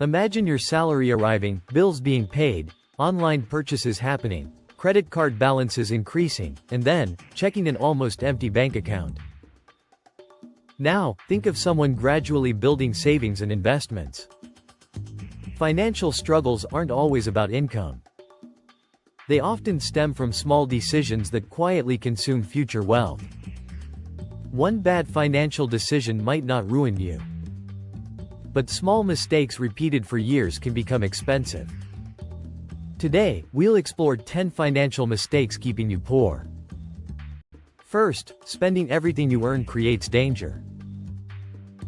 Imagine your salary arriving, bills being paid, online purchases happening, credit card balances increasing, and then, checking an almost empty bank account. Now, think of someone gradually building savings and investments. Financial struggles aren't always about income. They often stem from small decisions that quietly consume future wealth. One bad financial decision might not ruin you, but small mistakes repeated for years can become expensive. Today, we'll explore 10 financial mistakes keeping you poor. First, spending everything you earn creates danger.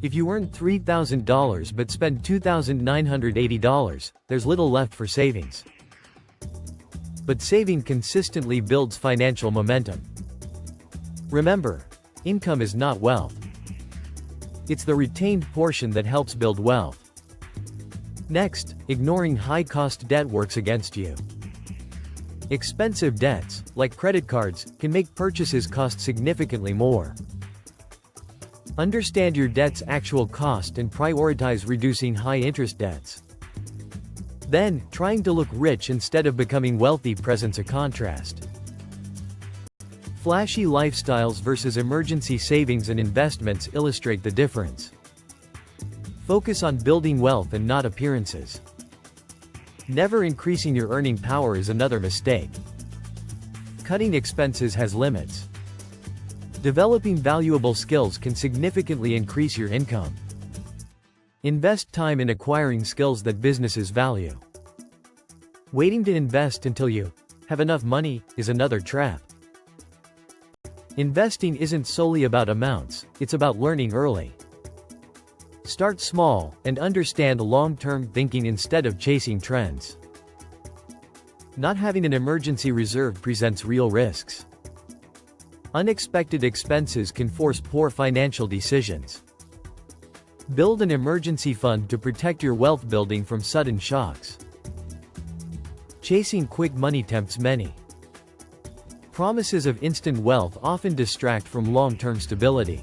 If you earn $3,000 but spend $2,980, there's little left for savings. But saving consistently builds financial momentum. Remember, income is not wealth. It's the retained portion that helps build wealth. Next, ignoring high-cost debt works against you. Expensive debts, like credit cards, can make purchases cost significantly more. Understand your debt's actual cost and prioritize reducing high-interest debts. Then, trying to look rich instead of becoming wealthy presents a contrast. Flashy lifestyles versus emergency savings and investments illustrate the difference. Focus on building wealth and not appearances. Never increasing your earning power is another mistake. Cutting expenses has limits. Developing valuable skills can significantly increase your income. Invest time in acquiring skills that businesses value. Waiting to invest until you have enough money is another trap. Investing isn't solely about amounts, it's about learning early. Start small, and understand long-term thinking instead of chasing trends. Not having an emergency reserve presents real risks. Unexpected expenses can force poor financial decisions. Build an emergency fund to protect your wealth building from sudden shocks. Chasing quick money tempts many. Promises of instant wealth often distract from long-term stability.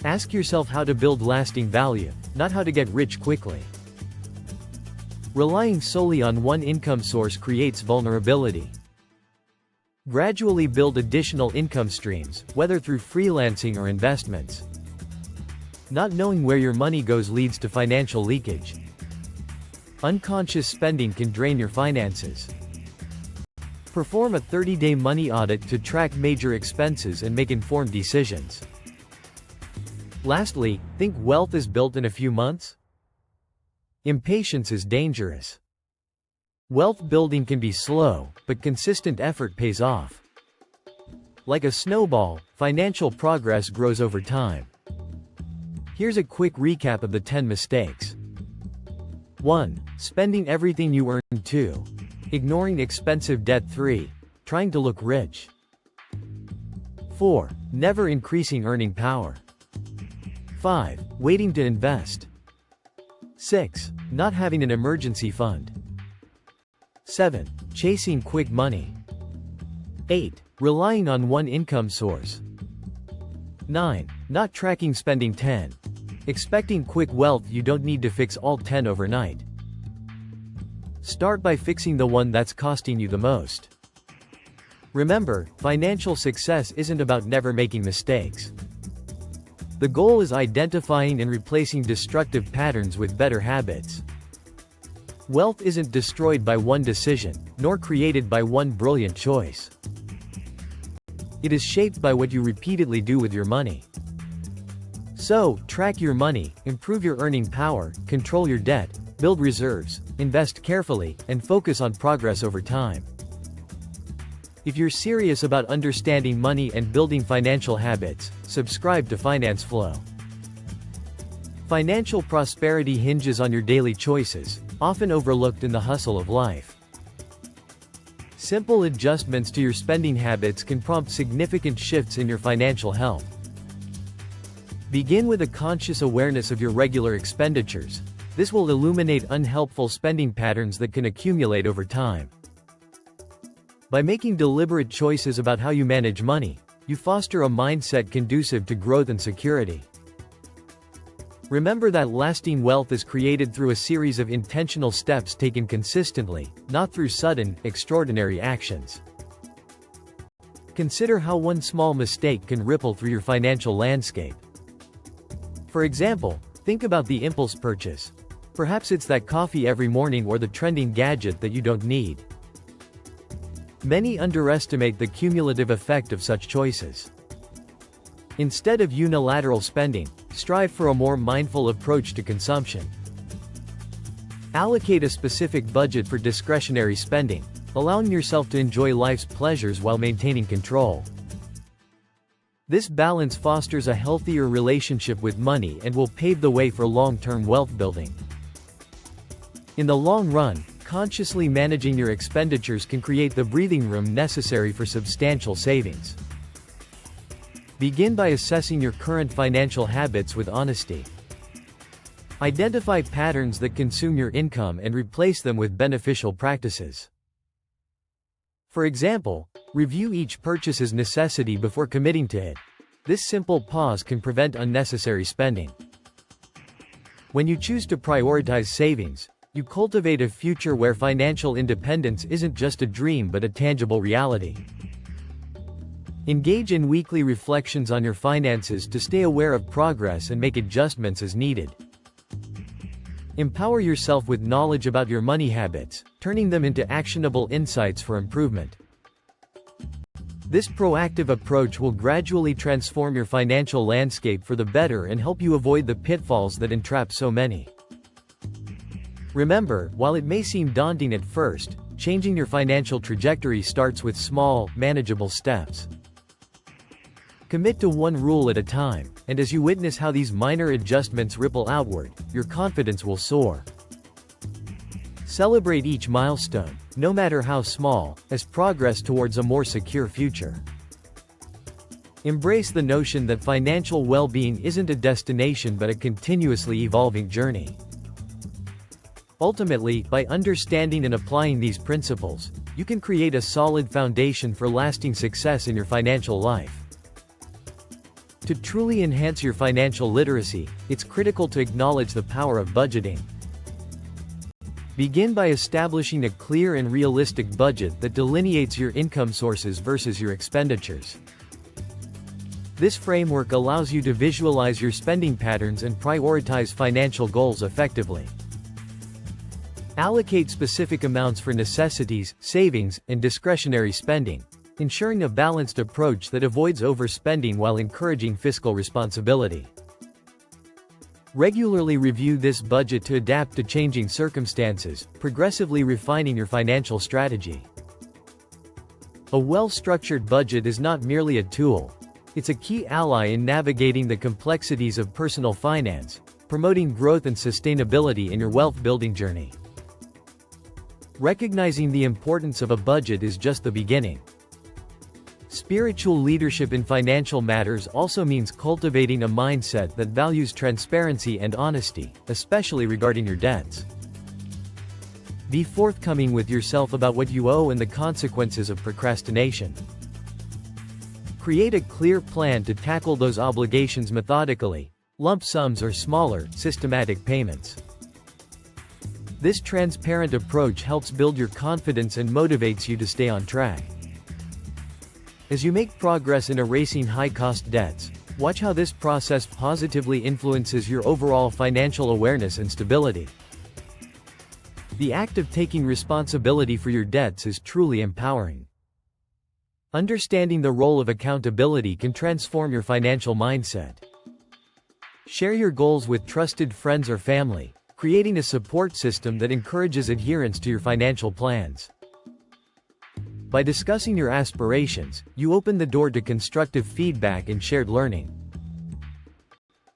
Ask yourself how to build lasting value, not how to get rich quickly. Relying solely on one income source creates vulnerability. Gradually build additional income streams, whether through freelancing or investments. Not knowing where your money goes leads to financial leakage. Unconscious spending can drain your finances. Perform a 30-day money audit to track major expenses and make informed decisions. Lastly, think wealth is built in a few months? Impatience is dangerous. Wealth building can be slow, but consistent effort pays off. Like a snowball, financial progress grows over time. Here's a quick recap of the 10 mistakes. 1. Spending everything you earn. 2. Ignoring expensive debt. 3. Trying to look rich. 4. Never increasing earning power. 5. Waiting to invest. 6. Not having an emergency fund. 7. Chasing quick money. 8. Relying on one income source. 9. Not tracking spending. 10. Expecting quick wealth. You don't need to fix all 10 overnight. Start by fixing the one that's costing you the most. Remember, financial success isn't about never making mistakes. The goal is identifying and replacing destructive patterns with better habits. Wealth isn't destroyed by one decision, nor created by one brilliant choice. It is shaped by what you repeatedly do with your money. So, track your money, improve your earning power, control your debt, build reserves, invest carefully, and focus on progress over time. If you're serious about understanding money and building financial habits, subscribe to Finance Flow. Financial prosperity hinges on your daily choices, often overlooked in the hustle of life. Simple adjustments to your spending habits can prompt significant shifts in your financial health. Begin with a conscious awareness of your regular expenditures. This will illuminate unhelpful spending patterns that can accumulate over time. By making deliberate choices about how you manage money, you foster a mindset conducive to growth and security. Remember that lasting wealth is created through a series of intentional steps taken consistently, not through sudden, extraordinary actions. Consider how one small mistake can ripple through your financial landscape. For example, think about the impulse purchase. Perhaps it's that coffee every morning or the trending gadget that you don't need. Many underestimate the cumulative effect of such choices. Instead of unilateral spending, strive for a more mindful approach to consumption. Allocate a specific budget for discretionary spending, allowing yourself to enjoy life's pleasures while maintaining control. This balance fosters a healthier relationship with money and will pave the way for long-term wealth building. In the long run, consciously managing your expenditures can create the breathing room necessary for substantial savings. Begin by assessing your current financial habits with honesty. Identify patterns that consume your income and replace them with beneficial practices. For example, review each purchase's necessity before committing to it. This simple pause can prevent unnecessary spending. When you choose to prioritize savings, you cultivate a future where financial independence isn't just a dream but a tangible reality. Engage in weekly reflections on your finances to stay aware of progress and make adjustments as needed. Empower yourself with knowledge about your money habits, turning them into actionable insights for improvement. This proactive approach will gradually transform your financial landscape for the better and help you avoid the pitfalls that entrap so many. Remember, while it may seem daunting at first, changing your financial trajectory starts with small, manageable steps. Commit to one rule at a time, and as you witness how these minor adjustments ripple outward, your confidence will soar. Celebrate each milestone, no matter how small, as progress towards a more secure future. Embrace the notion that financial well-being isn't a destination but a continuously evolving journey. Ultimately, by understanding and applying these principles, you can create a solid foundation for lasting success in your financial life. To truly enhance your financial literacy, it's critical to acknowledge the power of budgeting. Begin by establishing a clear and realistic budget that delineates your income sources versus your expenditures. This framework allows you to visualize your spending patterns and prioritize financial goals effectively. Allocate specific amounts for necessities, savings, and discretionary spending, ensuring a balanced approach that avoids overspending while encouraging fiscal responsibility. Regularly review this budget to adapt to changing circumstances, progressively refining your financial strategy. A well-structured budget is not merely a tool, it's a key ally in navigating the complexities of personal finance, promoting growth and sustainability in your wealth-building journey. Recognizing the importance of a budget is just the beginning. Spiritual leadership in financial matters also means cultivating a mindset that values transparency and honesty, especially regarding your debts. Be forthcoming with yourself about what you owe and the consequences of procrastination. Create a clear plan to tackle those obligations methodically, lump sums or smaller, systematic payments. This transparent approach helps build your confidence and motivates you to stay on track. As you make progress in erasing high-cost debts, watch how this process positively influences your overall financial awareness and stability. The act of taking responsibility for your debts is truly empowering. Understanding the role of accountability can transform your financial mindset. Share your goals with trusted friends or family, creating a support system that encourages adherence to your financial plans. By discussing your aspirations, you open the door to constructive feedback and shared learning.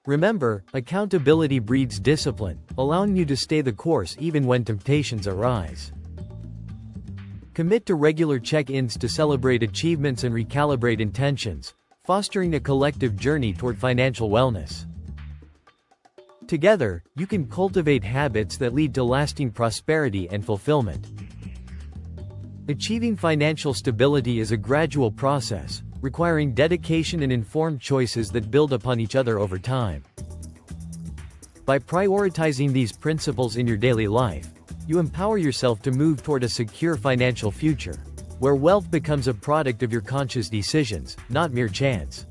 Remember, accountability breeds discipline, allowing you to stay the course even when temptations arise. Commit to regular check-ins to celebrate achievements and recalibrate intentions, fostering a collective journey toward financial wellness. Together, you can cultivate habits that lead to lasting prosperity and fulfillment. Achieving financial stability is a gradual process, requiring dedication and informed choices that build upon each other over time. By prioritizing these principles in your daily life, you empower yourself to move toward a secure financial future, where wealth becomes a product of your conscious decisions, not mere chance.